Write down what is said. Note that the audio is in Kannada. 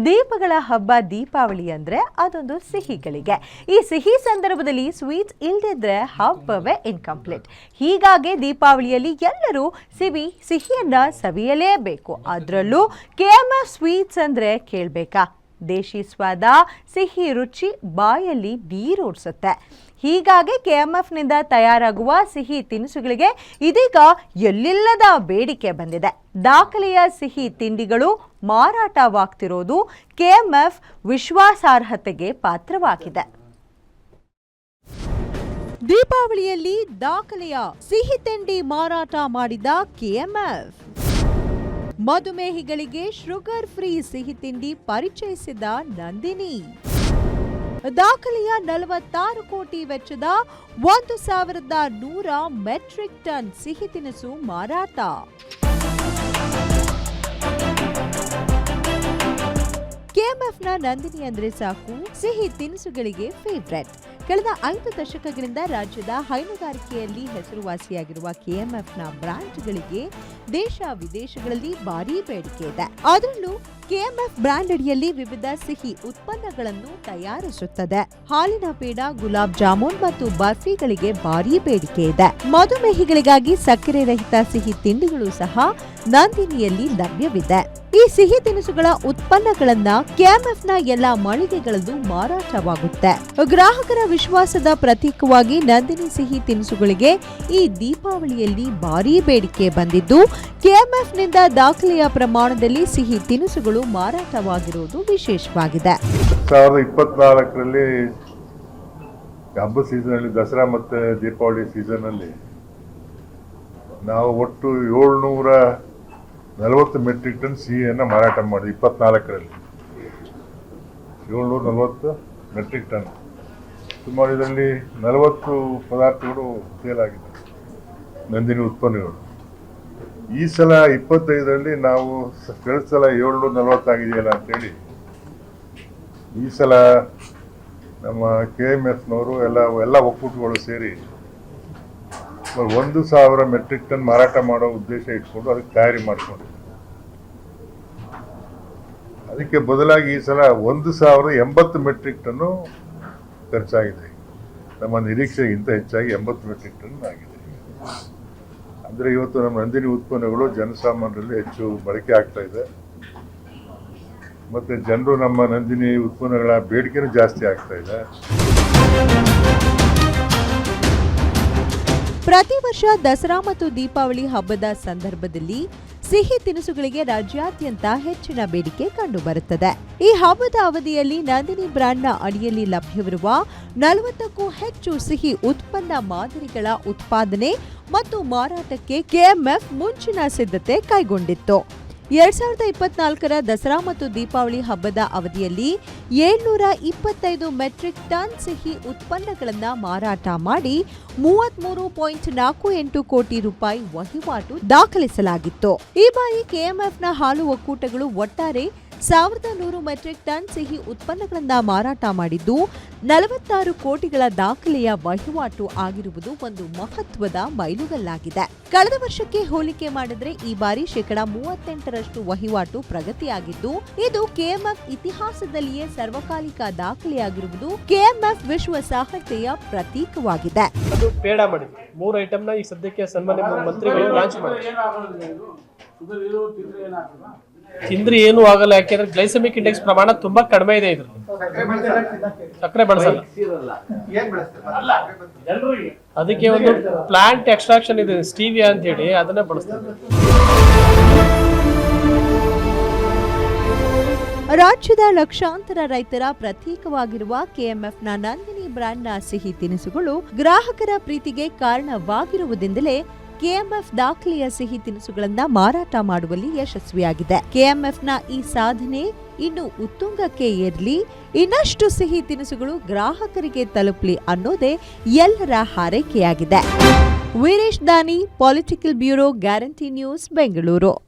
ದೀಪಗಳ ಹಬ್ಬ ದೀಪಾವಳಿ ಅಂದರೆ ಅದೊಂದು ಸಿಹಿಗಳಿಗೆ. ಈ ಸಿಹಿ ಸಂದರ್ಭದಲ್ಲಿ ಸ್ವೀಟ್ಸ್ ಇಲ್ಲದಿದ್ರೆ ಹಬ್ಬವೇ ಇನ್ಕಂಪ್ಲೀಟ್. ಹೀಗಾಗಿ ದೀಪಾವಳಿಯಲ್ಲಿ ಎಲ್ಲರೂ ಸಿಹಿಯನ್ನ ಸವಿಯಲೇಬೇಕು. ಅದರಲ್ಲೂ KMF ಸ್ವೀಟ್ಸ್ ಅಂದರೆ ಕೇಳಬೇಕಾ? ದೇಶಿ ಸ್ವಾದ, ಸಿಹಿ ರುಚಿ ಬಾಯಲ್ಲಿ ನೀರೂರಿಸುತ್ತೆ. ಹೀಗಾಗಿ KMFನಿಂದ ತಯಾರಾಗುವ ಸಿಹಿ ತಿನಿಸುಗಳಿಗೆ ಇದೀಗ ಎಲ್ಲಿಲ್ಲದ ಬೇಡಿಕೆ ಬಂದಿದೆ. ದಾಖಲೆಯ ಸಿಹಿ ತಿಂಡಿಗಳು ಮಾರಾಟವಾಗ್ತಿರೋದು KMF ವಿಶ್ವಾಸಾರ್ಹತೆಗೆ ಪಾತ್ರವಾಗಿದೆ. ದೀಪಾವಳಿಯಲ್ಲಿ ದಾಖಲೆಯ ಸಿಹಿ ತಿಂಡಿ ಮಾರಾಟ ಮಾಡಿದ KMF. ಮಧುಮೇಹಿಗಳಿಗೆ ಶುಗರ್ ಫ್ರೀ ಸಿಹಿ ತಿಂಡಿ ಪರಿಚಯಿಸಿದ ನಂದಿನಿ. ದಾಖಲೆಯ 46 ಕೋಟಿ ವೆಚ್ಚದ 1100 ಮೆಟ್ರಿಕ್ ಟನ್ ಸಿಹಿ ತಿನಿಸು ಮಾರಾಟ. KMFನ ನಂದಿನಿ ಅಂದ್ರೆ ಸಾಕು ಸಿಹಿ ತಿನಿಸುಗಳಿಗೆ ಫೇವರೆಟ್. ಕಳೆದ 5 ದಶಕಗಳಿಂದ ರಾಜ್ಯದ ಹೈನುಗಾರಿಕೆಯಲ್ಲಿ ಹೆಸರುವಾಸಿಯಾಗಿರುವ KMFನ ಬ್ರ್ಯಾಂಡ್ಗಳಿಗೆ ದೇಶ ವಿದೇಶಗಳಲ್ಲಿ ಭಾರೀ ಬೇಡಿಕೆ ಇದೆ. ಅದರಲ್ಲೂ KMF ಬ್ರ್ಯಾಂಡ್ ಅಡಿಯಲ್ಲಿ ವಿವಿಧ ಸಿಹಿ ಉತ್ಪನ್ನಗಳನ್ನು ತಯಾರಿಸುತ್ತದೆ. ಹಾಲಿನ ಪೇಡ, ಗುಲಾಬ್ ಜಾಮೂನ್ ಮತ್ತು ಬರ್ಫಿಗಳಿಗೆ ಭಾರೀ ಬೇಡಿಕೆ ಇದೆ. ಮಧುಮೇಹಿಗಳಿಗಾಗಿ ಸಕ್ಕರೆ ರಹಿತ ಸಿಹಿ ತಿಂಡಿಗಳು ಸಹ ನಂದಿನಿಯಲ್ಲಿ ಲಭ್ಯವಿದೆ. ಈ ಸಿಹಿ ತಿನಿಸುಗಳ ಉತ್ಪನ್ನಗಳನ್ನ KMFನ ಎಲ್ಲಾ ಮಳಿಗೆಗಳಲ್ಲೂ ಮಾರಾಟವಾಗುತ್ತೆ. ಗ್ರಾಹಕರ ವಿಶ್ವಾಸದ ಪ್ರತೀಕವಾಗಿ ನಂದಿನಿ ಸಿಹಿ ತಿನಿಸುಗಳಿಗೆ ಈ ದೀಪಾವಳಿಯಲ್ಲಿ ಭಾರೀ ಬೇಡಿಕೆ ಬಂದಿದ್ದು KMFನಿಂದ ದಾಖಲೆಯ ಪ್ರಮಾಣದಲ್ಲಿ ಸಿಹಿ ತಿನಿಸುಗಳು ಮಾರಾಟವಾಗಿರುವುದು ವಿಶೇಷವಾಗಿದೆ. 2024ರಲ್ಲಿ ಹಬ್ಬ ಸೀಸನ್, ದಸರಾ ಮತ್ತೆ ದೀಪಾವಳಿ ಸೀಸನ್ ಅಲ್ಲಿ ನಾವು ಒಟ್ಟು 740 ಮೆಟ್ರಿಕ್ ಟನ್ ಸಿಹಿಯನ್ನು ಮಾರಾಟ ಮಾಡಿದ್ವಿ. 24ರಲ್ಲಿ 740 ಮೆಟ್ರಿಕ್ ಟನ್. ಸುಮಾರು ಇದರಲ್ಲಿ 40 ಪದಾರ್ಥಗಳು ಸೇಲ್ ಆಗಿದೆ, ನಂದಿನಿ ಉತ್ಪನ್ನಗಳು. ಈ ಸಲ 25ರಲ್ಲಿ ನಾವು ಕಳೆದ ಸಲ 740 ಆಗಿದೆಯಲ್ಲ ಅಂತೇಳಿ ಈ ಸಲ ನಮ್ಮ KMFನವರು ಎಲ್ಲ ಒಕ್ಕೂಟಗಳು ಸೇರಿ 1000 ಮೆಟ್ರಿಕ್ ಟನ್ ಮಾರಾಟ ಮಾಡೋ ಉದ್ದೇಶ ಇಟ್ಕೊಂಡು ಅದಕ್ಕೆ ತಯಾರಿ ಮಾಡಿಕೊಂಡು, ಅದಕ್ಕೆ ಬದಲಾಗಿ ಈ ಸಲ 1080 ಮೆಟ್ರಿಕ್ ಟನ್ನು ಖರ್ಚಾಗಿದೆ. ನಮ್ಮ ನಿರೀಕ್ಷೆಗಿಂತ ಹೆಚ್ಚಾಗಿ 80 ಮೆಟ್ರಿಕ್ ಟನ್ ಆಗಿದೆ. ಅಂದರೆ ಇವತ್ತು ನಮ್ಮ ನಂದಿನಿ ಉತ್ಪನ್ನಗಳು ಜನಸಾಮಾನ್ಯರಲ್ಲಿ ಹೆಚ್ಚು ಬಳಕೆ ಆಗ್ತಾ ಇದೆ. ಮತ್ತೆ ಜನರು ನಮ್ಮ ನಂದಿನಿ ಉತ್ಪನ್ನಗಳ ಬೇಡಿಕೆನೂ ಜಾಸ್ತಿ ಆಗ್ತಾ ಇದೆ. ಪ್ರತಿ ವರ್ಷ ದಸರಾ ಮತ್ತು ದೀಪಾವಳಿ ಹಬ್ಬದ ಸಂದರ್ಭದಲ್ಲಿ ಸಿಹಿ ತಿನಿಸುಗಳಿಗೆ ರಾಜ್ಯಾದ್ಯಂತ ಹೆಚ್ಚಿನ ಬೇಡಿಕೆ ಕಂಡುಬರುತ್ತದೆ. ಈ ಹಬ್ಬದ ಅವಧಿಯಲ್ಲಿ ನಂದಿನಿ ಬ್ರ್ಯಾಂಡ್ನ ಅಡಿಯಲ್ಲಿ ಲಭ್ಯವಿರುವ 40ಕ್ಕೂ ಹೆಚ್ಚು ಸಿಹಿ ಉತ್ಪನ್ನ ಮಾದರಿಗಳ ಉತ್ಪಾದನೆ ಮತ್ತು ಮಾರಾಟಕ್ಕೆ KMF ಮುಂಚಿನ ಸಿದ್ಧತೆ ಕೈಗೊಂಡಿತ್ತು. 2024ರ ದಸರಾ ಮತ್ತು ದೀಪಾವಳಿ ಹಬ್ಬದ ಅವಧಿಯಲ್ಲಿ 725 ಮೆಟ್ರಿಕ್ ಟನ್ ಸಿಹಿ ಉತ್ಪನ್ನಗಳನ್ನು ಮಾರಾಟ ಮಾಡಿ 33.48 ಕೋಟಿ ರೂಪಾಯಿ ವಹಿವಾಟು ದಾಖಲಿಸಲಾಗಿತ್ತು. ಈ ಬಾರಿ KMFನ ಹಾಲು ಒಕ್ಕೂಟಗಳು ಒಟ್ಟಾರೆ 1100 ಮೆಟ್ರಿಕ್ ಟನ್ ಸಿಹಿ ಉತ್ಪನ್ನಗಳನ್ನ ಮಾರಾಟ ಮಾಡಿದ್ದು 46 ಕೋಟಿಗಳ ದಾಖಲೆಯ ವಹಿವಾಟು ಆಗಿರುವುದು ಒಂದು ಮಹತ್ವದ ಮೈಲುಗಲ್ಲಾಗಿದೆ. ಕಳೆದ ವರ್ಷಕ್ಕೆ ಹೋಲಿಕೆ ಮಾಡಿದ್ರೆ ಈ ಬಾರಿ 38% ವಹಿವಾಟು ಪ್ರಗತಿಯಾಗಿದ್ದು ಇದು KMF ಇತಿಹಾಸದಲ್ಲಿಯೇ ಸರ್ವಕಾಲಿಕ ದಾಖಲೆಯಾಗಿರುವುದು KMF ವಿಶ್ವಾಸಾರ್ಹತೆಯ ಪ್ರತೀಕವಾಗಿದೆ. ಅದು ಪೇಡ ಮಾಡಿದ್ವಿ 3 ಐಟಮ್ನ ಈಗ ಸದ್ಯಕ್ಕೆ ಸನ್ಮಾನ್ಯ ಮಂತ್ರಿಗಳು ಲಾಂಚ್ ಮಾಡಿದ್ರು. ತಿಂದ್ರೆ ಏನು ಆಗಲ್ಲ, ಯಾಕೆಂದ್ರೆ ಗ್ಲೈಸೆಮಿಕ್ ಇಂಡೆಕ್ಸ್ ಪ್ರಮಾಣ ತುಂಬಾ ಕಡಿಮೆ ಇದೆ. ಇದ್ರ ಸಕ್ಕರೆ ಬಳಸಲ್ಲ, ಅದಕ್ಕೆ ಒಂದು ಪ್ಲಾಂಟ್ ಎಕ್ಸ್ಟ್ರಾಕ್ಷನ್ ಇದೆ ಸ್ಟೀವಿಯಾ ಅಂತ ಹೇಳಿ, ಅದನ್ನೇ ಬಳಸ್ತಾರೆ. ರಾಜ್ಯದ ಲಕ್ಷಾಂತರ ರೈತರ ಪ್ರತೀಕವಾಗಿರುವ KMFನ ನಂದಿನಿ ಬ್ರ್ಯಾಂಡ್ನ ಸಿಹಿ ತಿನಿಸುಗಳು ಗ್ರಾಹಕರ ಪ್ರೀತಿಗೆ ಕಾರಣವಾಗಿರುವುದೆಂದಲೇ KMF ದಾಖಲೆಯ ಸಿಹಿ ತಿನಿಸುಗಳನ್ನ ಮಾರಾಟ ಮಾಡುವಲ್ಲಿ ಯಶಸ್ವಿಯಾಗಿದೆ. KMFನ ಈ ಸಾಧನೆ ಇನ್ನು ಉತ್ತುಂಗಕ್ಕೆ ಏರ್ಲಿ, ಇನ್ನಷ್ಟು ಸಿಹಿ ತಿನಿಸುಗಳು ಗ್ರಾಹಕರಿಗೆ ತಲುಪಲಿ ಅನ್ನೋದೇ ಎಲ್ಲರ ಹಾರೈಕೆಯಾಗಿದೆ. ವೀರೇಶ್ ದಾನಿ, political bureau, guarantee news, Bengaluru.